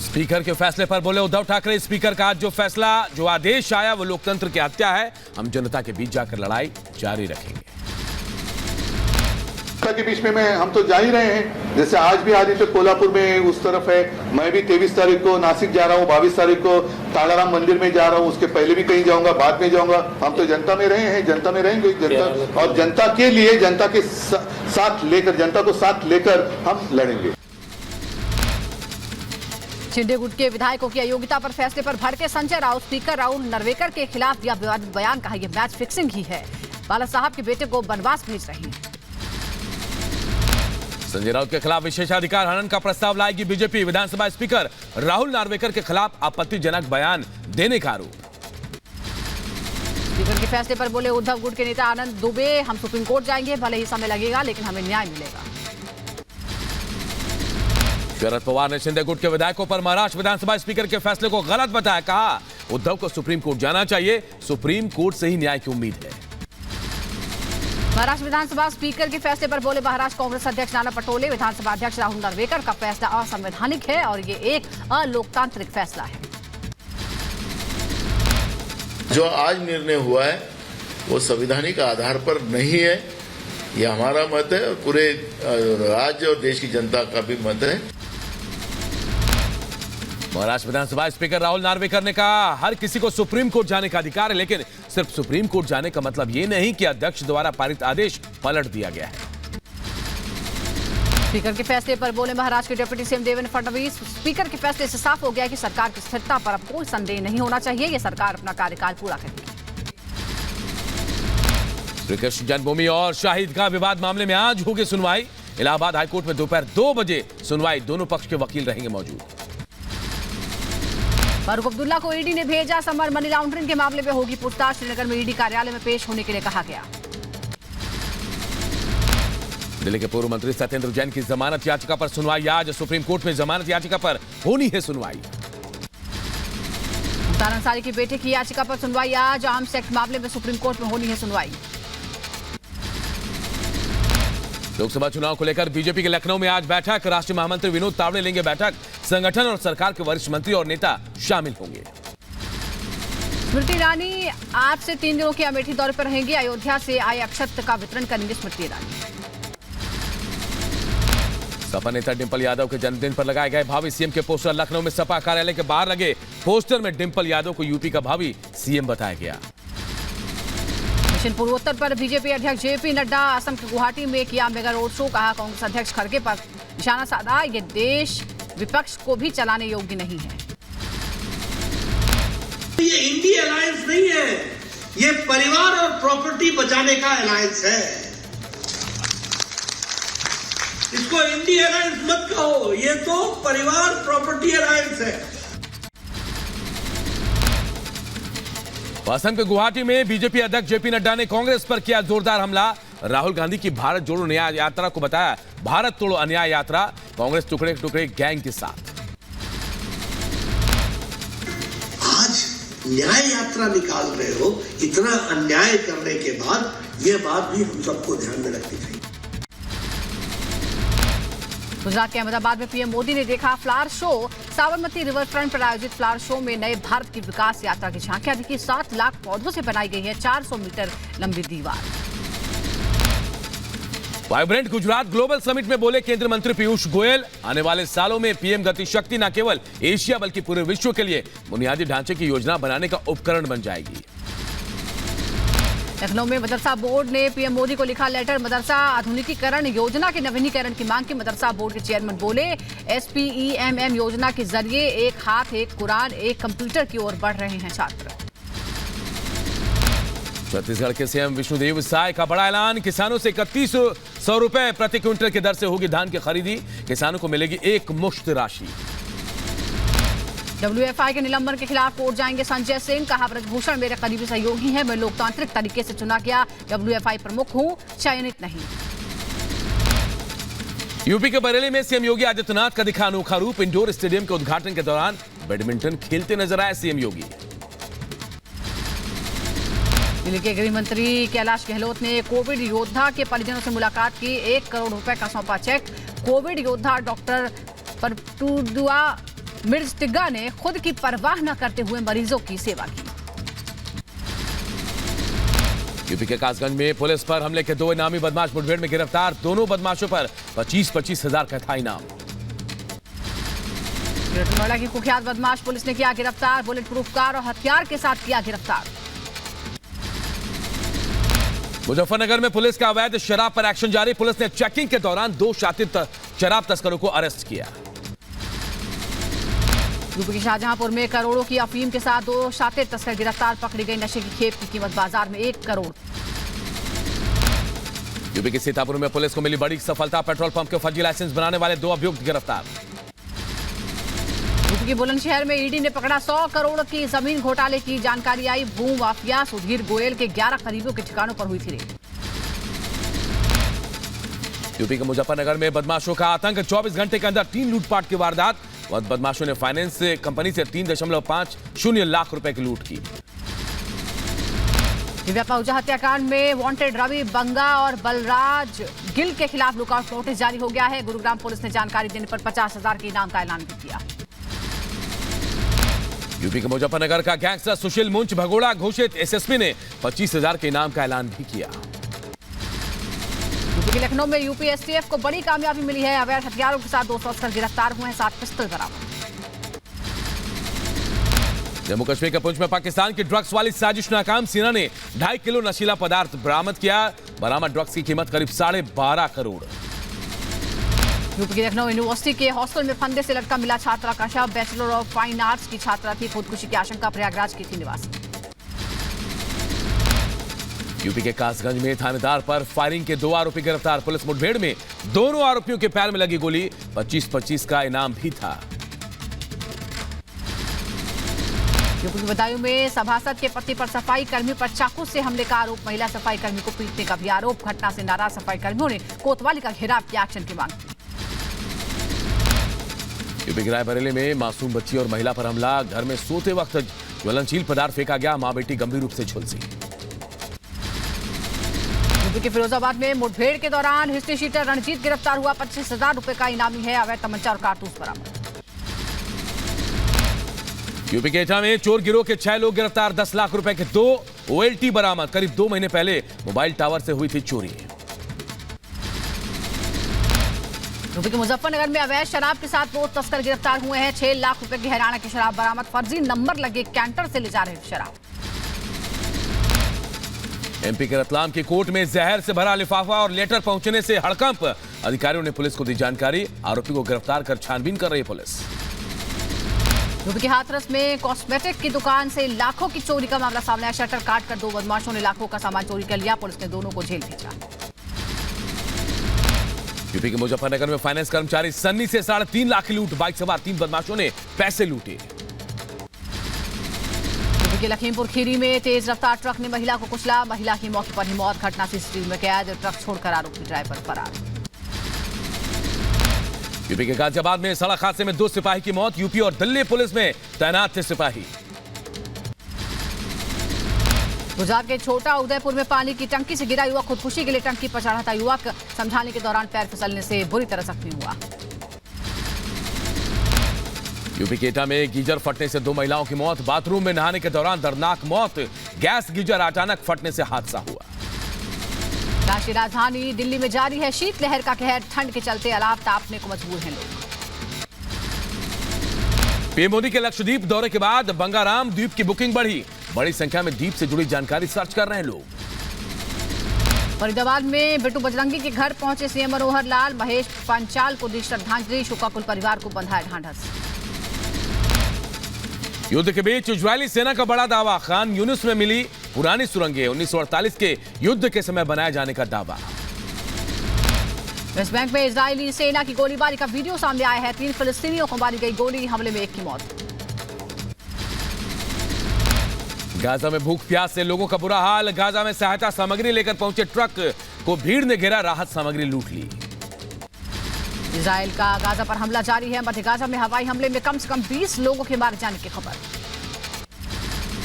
Speaker के फैसले पर बोले उद्धव ठाकरे। स्पीकर का आज जो फैसला, जो आदेश आया वो लोकतंत्र की हत्या है। हम जनता के बीच जाकर लड़ाई जारी रखेंगे। के बीच में हम तो जा ही रहे हैं। जैसे आज भी आदित्य कोल्हापुर में उस तरफ है, मैं भी 23 तारीख को नासिक जा रहा हूँ, 22 तारीख को तालाराम मंदिर में जा रहा हूँ, उसके पहले भी कहीं जाऊंगा, बाद में जाऊंगा। हम तो जनता में रहे हैं, जनता में रहेंगे, जनता और जनता के लिए, जनता के साथ लेकर, जनता को साथ लेकर हम लड़ेंगे। शिंदे गुट के विधायकों की अयोग्यता पर फैसले पर भड़के संजय राउत। स्पीकर राहुल नार्वेकर के खिलाफ दिया विवादित बयान, कहा यह मैच फिक्सिंग ही है। बाला साहब के बेटे को बनवास भेज रहे हैं। संजय राउत के खिलाफ विशेषाधिकार हनन का प्रस्ताव लाएगी बीजेपी। विधानसभा स्पीकर राहुल नार्वेकर के खिलाफ आपत्तिजनक बयान देने का आरोप। स्पीकर के फैसले पर बोले उद्धव गुट के नेता आनंद दुबे, हम सुप्रीम कोर्ट जाएंगे, भले ही समय लगेगा लेकिन हमें न्याय मिलेगा। शरद पवार ने शिंदे गुट के विधायकों पर महाराष्ट्र विधानसभा स्पीकर के फैसले को गलत बताया। कहा उद्धव को सुप्रीम कोर्ट जाना चाहिए, सुप्रीम कोर्ट से ही न्याय की उम्मीद है। महाराष्ट्र विधानसभा स्पीकर के फैसले पर बोले महाराष्ट्र कांग्रेस अध्यक्ष नाना पटोले। विधानसभा अध्यक्ष राहुल नार्वेकर का फैसला असंवैधानिक है और ये एक अलोकतांत्रिक फैसला है। जो आज निर्णय हुआ है वो संवैधानिक आधार पर नहीं है, यह हमारा मत है और पूरे राज्य और देश की जनता का भी मत है। महाराष्ट्र विधानसभा स्पीकर राहुल नार्वेकर ने कहा हर किसी को सुप्रीम कोर्ट जाने का अधिकार है, लेकिन सिर्फ सुप्रीम कोर्ट जाने का मतलब ये नहीं कि अध्यक्ष द्वारा पारित आदेश पलट दिया गया है। स्पीकर के फैसले पर बोले महाराष्ट्र के deputy CM Devendra Fadnavis. Speaker के फैसले से साफ हो गया कि सरकार की स्थिरता पर अब कोई संदेह नहीं होना चाहिए, ये सरकार अपना कार्यकाल पूरा करेगी। श्री कृष्ण जन्मभूमि और शाही ईदगाह विवाद मामले में आज होगी सुनवाई। इलाहाबाद हाईकोर्ट में दोपहर 2 बजे सुनवाई। दोनों पक्ष के वकील रहेंगे मौजूद। फारूक अब्दुल्ला को ईडी ने भेजा। समर मनी लॉन्ड्रिंग के मामले में होगी पूछताछ। श्रीनगर में ईडी कार्यालय में पेश होने के लिए कहा गया। दिल्ली के पूर्व मंत्री सत्येंद्र जैन की जमानत याचिका पर सुनवाई आज। सुप्रीम कोर्ट में जमानत याचिका पर होनी है सुनवाई। मुख्तार अंसारी के बेटे की याचिका पर सुनवाई आज। आर्म्स एक्ट मामले में सुप्रीम कोर्ट में होनी है सुनवाई। लोकसभा चुनाव को लेकर बीजेपी के लखनऊ में आज बैठक। राष्ट्रीय महामंत्री विनोद तावड़े लेंगे बैठक। संगठन और सरकार के वरिष्ठ मंत्री और नेता शामिल होंगे। स्मृति ईरानी आज से 3 दिनों के अमेठी दौरे पर रहेंगी। अयोध्या से आए अक्षत का वितरण करेंगे स्मृति ईरानी। सपा नेता डिंपल यादव के जन्मदिन पर लगाए गए भावी सीएम के पोस्टर। लखनऊ में सपा कार्यालय के बाहर लगे पोस्टर में डिंपल यादव को यूपी का भावी सीएम बताया गया। मिशन पूर्वोत्तर पर बीजेपी अध्यक्ष जेपी नड्डा असम के गुवाहाटी में किया मेगा रोड शो। कहा कांग्रेस अध्यक्ष खड़गे पर निशाना साधा, ये देश विपक्ष को भी चलाने योग्य नहीं है। ये इंडी अलायंस नहीं है, ये परिवार और प्रॉपर्टी बचाने का अलायंस है। इसको इंडी अलायंस मत कहो, ये तो परिवार प्रॉपर्टी अलायंस है। असम के गुवाहाटी में बीजेपी अध्यक्ष जेपी नड्डा ने कांग्रेस पर किया जोरदार हमला। राहुल गांधी की भारत जोड़ो न्याय यात्रा को बताया भारत तोड़ो अन्याय यात्रा। कांग्रेस टुकड़े टुकड़े गैंग के साथ। आज न्याय यात्रा निकाल रहे हो, इतना अन्याय करने के बाद यह बात भी हम सबको ध्यान में रखनी चाहिए। गुजरात के अहमदाबाद में पीएम मोदी ने देखा flower show. Sabarmati river front पर आयोजित फ्लावर शो में नए भारत की विकास यात्रा की झांकियां दिखी। 7 लाख पौधों से बनाई गई है 400 मीटर लंबी दीवार। वाइब्रेंट गुजरात ग्लोबल समिट में बोले केंद्रीय मंत्री पीयूष गोयल। आने वाले सालों में पीएम गति शक्ति न केवल एशिया बल्कि पूरे विश्व के लिए बुनियादी ढांचे की योजना बनाने का उपकरण बन जाएगी। लखनऊ में मदरसा बोर्ड ने पीएम मोदी को लिखा लेटर। मदरसा आधुनिकीकरण योजना के नवीनीकरण की मांग की। मदरसा बोर्ड के चेयरमैन बोले SPEMM योजना के जरिए एक हाथ एक कुरान एक कंप्यूटर की ओर बढ़ रहे हैं छात्र। छत्तीसगढ़ के सीएम विष्णुदेव साय का बड़ा ऐलान। किसानों से 3100 रुपए प्रति क्विंटल की दर से होगी धान की खरीदी। किसानों को मिलेगी एक मुश्त राशि। WFI के निलंबन के खिलाफ कोर्ट जाएंगे संजय सिंह। कहा ब्रजभूषण मेरे करीबी सहयोगी हैं, मैं लोकतांत्रिक तरीके से चुना गया WFI प्रमुख हूं, चयनित नहीं। यूपी के बरेली में सीएम योगी आदित्यनाथ का दिखा अनोखा रूप। इंडोर स्टेडियम के उद्घाटन के दौरान बैडमिंटन खेलते नजर आए सीएम योगी। दिल्ली के गृह मंत्री कैलाश गहलोत ने कोविड योद्धा के परिजनों से मुलाकात की। 1 करोड़ रुपए का सौंपा चेक। कोविड योद्धा डॉक्टर परटुडुआ मिर्ज टिग्गा ने खुद की परवाह न करते हुए मरीजों की सेवा की। यूपी के कासगंज में पुलिस पर हमले के 2 इनामी बदमाश मुठभेड़ में गिरफ्तार। दोनों बदमाशों पर 25-25 हजार का था इनाम। नोएडा की कुख्यात बदमाश पुलिस ने किया गिरफ्तार। बुलेट प्रूफ कार और हथियार के साथ किया गिरफ्तार। मुजफ्फरनगर में पुलिस का अवैध शराब पर एक्शन जारी। पुलिस ने चेकिंग के दौरान 2 शातिर शराब तस्करों को अरेस्ट किया। यूपी के शाहजहांपुर में करोड़ों की अफीम के साथ 2 शातिर तस्कर गिरफ्तार। पकड़ी गई नशे की खेप की कीमत बाजार में 1 करोड़। यूपी के सीतापुर में पुलिस को मिली बड़ी सफलता। पेट्रोल पंप के फर्जी लाइसेंस बनाने वाले 2 अभियुक्त गिरफ्तार। यूपी के बुलंदशहर में ईडी ने पकड़ा 100 करोड़ की जमीन घोटाले की जानकारी आई। भू माफिया सुधीर गोयल के 11 करीबियों के ठिकानों पर हुई थी रेड। यूपी के मुजफ्फरनगर में बदमाशों का आतंक। 24 घंटे के अंदर 3 लूटपाट की वारदात। बदमाशों ने फाइनेंस कंपनी से 3.50 लाख रुपए की लूट की। दिव्या पहुंचा हत्याकांड में वांटेड रवि बंगा और बलराज गिल के खिलाफ लुकआउट नोटिस जारी हो गया है। गुरुग्राम पुलिस ने जानकारी देने पर 50,000 के इनाम का ऐलान भी किया। यूपी के मुजफ्फरनगर का गैंगस्टर सुशील मुंच भगोड़ा घोषित। एसएसपी ने 25,000 के इनाम का ऐलान भी किया। यूपी के लखनऊ में यूपी एसटीएफ को बड़ी कामयाबी मिली है। अवैध हथियारों के साथ 2 तस्कर गिरफ्तार हुए हैं। 7 पिस्टल बरामद। जम्मू कश्मीर के पुंछ में पाकिस्तान की ड्रग्स वाली साजिश नाकाम। सेना ने 2.5 किलो नशीला पदार्थ बरामद किया। बरामद ड्रग्स की कीमत करीब 12.5 करोड़। यूपी के लखनऊ यूनिवर्सिटी के हॉस्टल में फंदे से लटका मिला छात्रा का शव। बैचलर ऑफ फाइन आर्ट्स की छात्रा थी। खुदकुशी की आशंका। प्रयागराज की थी निवासी। यूपी के कासगंज में थानेदार पर फायरिंग के 2 आरोपी गिरफ्तार। पुलिस मुठभेड़ में दोनों आरोपियों के पैर में लगी गोली। 25-25 का इनाम भी था। यूपी के बदायूं में सभासद के पति पर सफाई कर्मी पर चाकू से हमले का आरोप। महिला सफाई कर्मी को पीटने का भी आरोप। घटना से नाराज सफाई कर्मियों ने कोतवाली का घेराव किया। एक्शन की मांग की। यूपी के रायबरेली में मासूम बच्ची और महिला पर हमला। घर में सोते वक्त ज्वलनशील पदार्थ फेंका गया। मां बेटी गंभीर रूप से झुलसी। यूपी के फिरोजाबाद में मुठभेड़ के दौरान हिस्ट्री शीटर रणजीत गिरफ्तार हुआ। 25,000 रुपए का इनामी है। अवैध तमंचा और कारतूस बरामद। यूपी के एटा में चोर गिरोह के 6 लोग गिरफ्तार। 10 लाख रुपए के 2 OLT बरामद। करीब 2 महीने पहले मोबाइल टावर से हुई थी चोरी। यूपी के मुजफ्फरनगर में अवैध शराब के साथ 2 तस्कर गिरफ्तार हुए हैं। 6 लाख रुपए की हरियाणा की शराब बरामद। फर्जी नंबर लगे कैंटर से ले जा रहे शराब। एमपी के रतलाम की कोर्ट में जहर से भरा लिफाफा और लेटर पहुंचने से हड़कंप। अधिकारियों ने पुलिस को दी जानकारी। आरोपी को गिरफ्तार कर छानबीन कर रही पुलिस। यूपी के हाथरस में कॉस्मेटिक की दुकान से लाखों की चोरी का मामला सामने आया। शटर काटकर 2 बदमाशों ने लाखों का सामान चोरी कर लिया। पुलिस ने दोनों को जेल भेजा। यूपी के मुजफ्फरनगर में फाइनेंस कर्मचारी सन्नी से 3.5 लाख की लूट। बाइक सवार 3 बदमाशों ने पैसे लूटे। यूपी के लखीमपुर खीरी में तेज रफ्तार ट्रक ने महिला को कुचला। महिला की मौके पर ही मौत। घटना सीसीटीवी में कैद। ट्रक छोड़कर आरोपी ड्राइवर फरार। यूपी के गाजियाबाद में सड़क हादसे में 2 सिपाही की मौत। यूपी और दिल्ली पुलिस में तैनात थे सिपाही। गुजरात के छोटा उदयपुर में पानी की टंकी से गिरा युवक खुदकुशी के लिए टंकी पर चढ़ा था। युवक समझाने के दौरान पैर फिसलने से बुरी तरह जख्मी हुआ। यूपी के एटा में गीजर फटने से 2 महिलाओं की मौत। बाथरूम में नहाने के दौरान दर्दनाक मौत। गैस गीजर अचानक फटने से हादसा हुआ। राष्ट्रीय राजधानी दिल्ली में जारी है शीतलहर का कहर। ठंड के चलते अलाव तापने को मजबूर हैं लोग। पीएम मोदी के लक्षद्वीप दौरे के बाद बंगाराम द्वीप की बुकिंग बढ़ी। बड़ी संख्या में द्वीप से जुड़ी जानकारी सर्च कर रहे हैं लोग। फरीदाबाद में बिट्टू बजरंगी के घर पहुंचे सीएम मनोहर लाल। महेश पंचाल को दी श्रद्धांजलि। शोकाकुल परिवार को बंधाया ढांढस। युद्ध के बीच इजरायली सेना का बड़ा दावा। खान यूनिस में मिली पुरानी सुरंगें। 1948 के युद्ध के समय बनाए जाने का दावा। वेस्ट बैंक में इजरायली सेना की गोलीबारी का वीडियो सामने आया है। 3 फिलिस्तीनियों को मारी गई गोली। हमले में 1 की मौत। गाजा में भूख प्यास से लोगों का बुरा हाल। गाजा में सहायता सामग्री लेकर पहुंचे ट्रक को भीड़ ने घेरा। राहत सामग्री लूट ली। इजराइल का गाजा पर हमला जारी है। मध्य गाजा में हवाई हमले में कम से कम 20 लोगों के मारे जाने की खबर।